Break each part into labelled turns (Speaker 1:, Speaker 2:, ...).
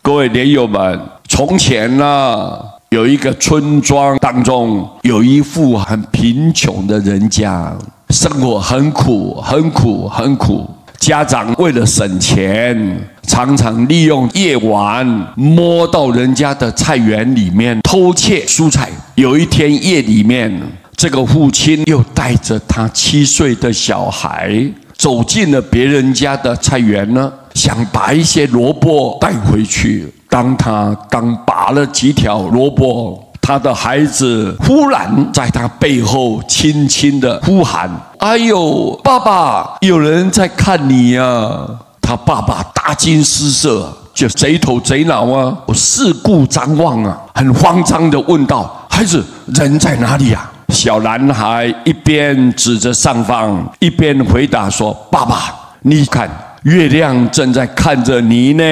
Speaker 1: 各位莲友们，从前呢，有一个村庄当中有一户很贫穷的人家，生活很苦，很苦，很苦。家长为了省钱，常常利用夜晚摸到人家的菜园里面偷窃蔬菜。有一天夜里面，这个父亲又带着他7岁的小孩走进了别人家的菜园呢，想把一些萝卜带回去。当他刚拔了几条萝卜，他的孩子忽然在他背后轻轻地呼喊：“哎呦，爸爸，有人在看你呀！”他爸爸大惊失色，就贼头贼脑啊，四顾张望啊，很慌张地问道：“孩子，人在哪里啊？”小男孩一边指着上方，一边回答说：“爸爸，你看，月亮正在看着你呢，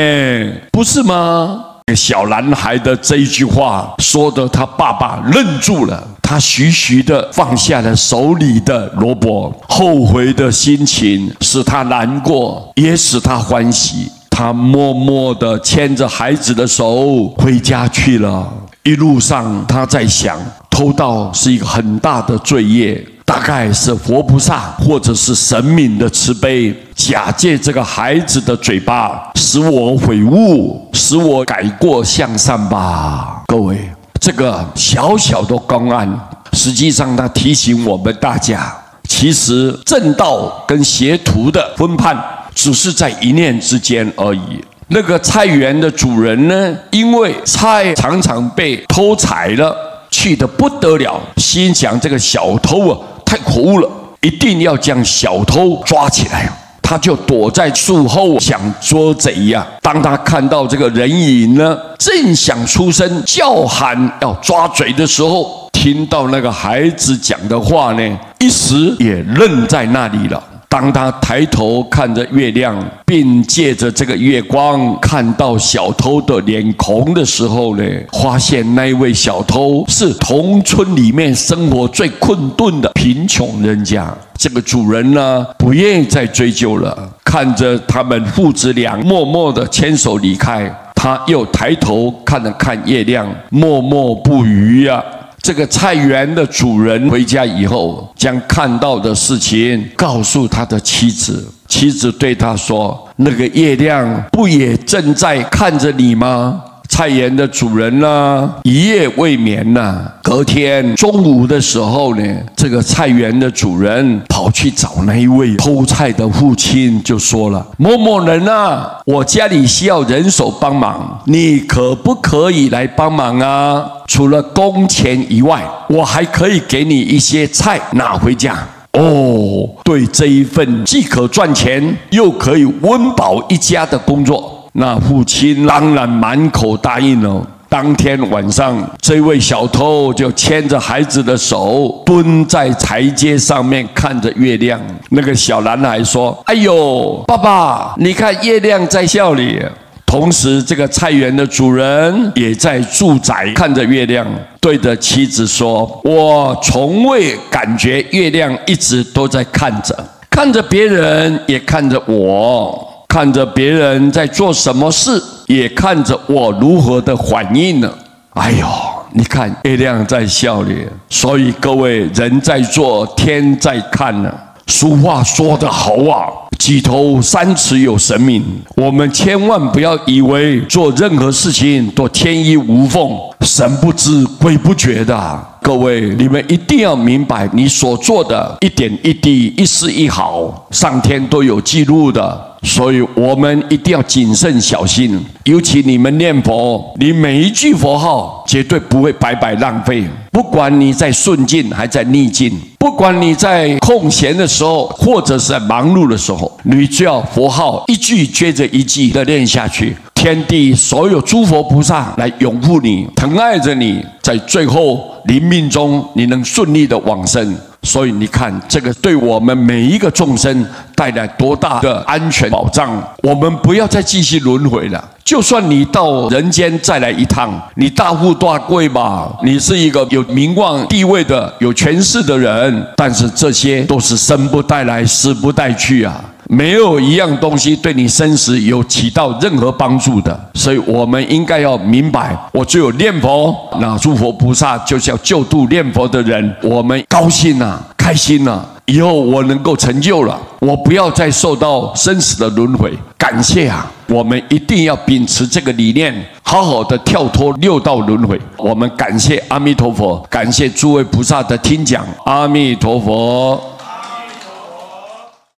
Speaker 1: 不是吗？”小男孩的这一句话说的他爸爸愣住了，他徐徐地放下了手里的萝卜，后悔的心情使他难过，也使他欢喜。他默默地牵着孩子的手回家去了。一路上他在想，偷盗是一个很大的罪业，大概是佛菩萨或者是神明的慈悲，假借这个孩子的嘴巴，使我悔悟，使我改过向善吧。各位，这个小小的公案，实际上它提醒我们大家，其实正道跟邪途的分判，只是在一念之间而已。那个菜园的主人呢，因为菜常常被偷采了，气得不得了，心想这个小偷啊太可恶了，一定要将小偷抓起来。他就躲在树后想捉贼呀。当他看到这个人影呢，正想出声叫喊要抓贼的时候，听到那个孩子讲的话呢，一时也愣在那里了。当他抬头看着月亮，并借着这个月光看到小偷的脸孔的时候呢，发现那位小偷是同村里面生活最困顿的贫穷人家。这个主人呢，不愿意再追究了，看着他们父子俩默默地牵手离开，他又抬头看了看月亮，默默不语呀。这个菜园的主人回家以后，将看到的事情告诉他的妻子。妻子对他说：“那个月亮不也正在看着你吗？”菜园的主人呢，一夜未眠呢。隔天中午的时候呢，这个菜园的主人跑去找那一位偷菜的父亲，就说了：“某某人啊，我家里需要人手帮忙，你可不可以来帮忙啊？除了工钱以外，我还可以给你一些菜拿回家。”哦，对这一份既可赚钱又可以温饱一家的工作，那父亲当然满口答应了。当天晚上，这位小偷就牵着孩子的手，蹲在台阶上面看着月亮。那个小男孩说：“哎呦，爸爸，你看月亮在笑你。”同时，这个菜园的主人也在住宅看着月亮，对着妻子说：“我从未感觉月亮一直都在看着别人，也看着我。”看着别人在做什么事，也看着我如何的反应呢？哎呦，你看月亮在笑你，所以各位，人在做，天在看呢。俗话说得好啊，举头三尺有神明。我们千万不要以为做任何事情都天衣无缝、神不知鬼不觉的。各位，你们一定要明白，你所做的一点一滴、一丝一毫，上天都有记录的。所以我们一定要谨慎小心，尤其你们念佛，你每一句佛号绝对不会白白浪费。不管你在顺境还在逆境，不管你在空闲的时候，或者是在忙碌的时候，你只要佛号一句接着一句的念下去，天地所有诸佛菩萨来拥护你、疼爱着你，在最后临命中你能顺利的往生。所以你看，这个对我们每一个众生带来多大的安全保障。我们不要再继续轮回了。就算你到人间再来一趟，你大富大贵吧，你是一个有名望地位的、有权势的人，但是这些都是生不带来，死不带去啊。没有一样东西对你生死有起到任何帮助的。所以我们应该要明白，我只有念佛，那诸佛菩萨就是要救度念佛的人。我们高兴啊，开心啊，以后我能够成就了，我不要再受到生死的轮回。感谢啊，我们一定要秉持这个理念，好好的跳脱六道轮回。我们感谢阿弥陀佛，感谢诸位菩萨的听讲。阿弥陀佛。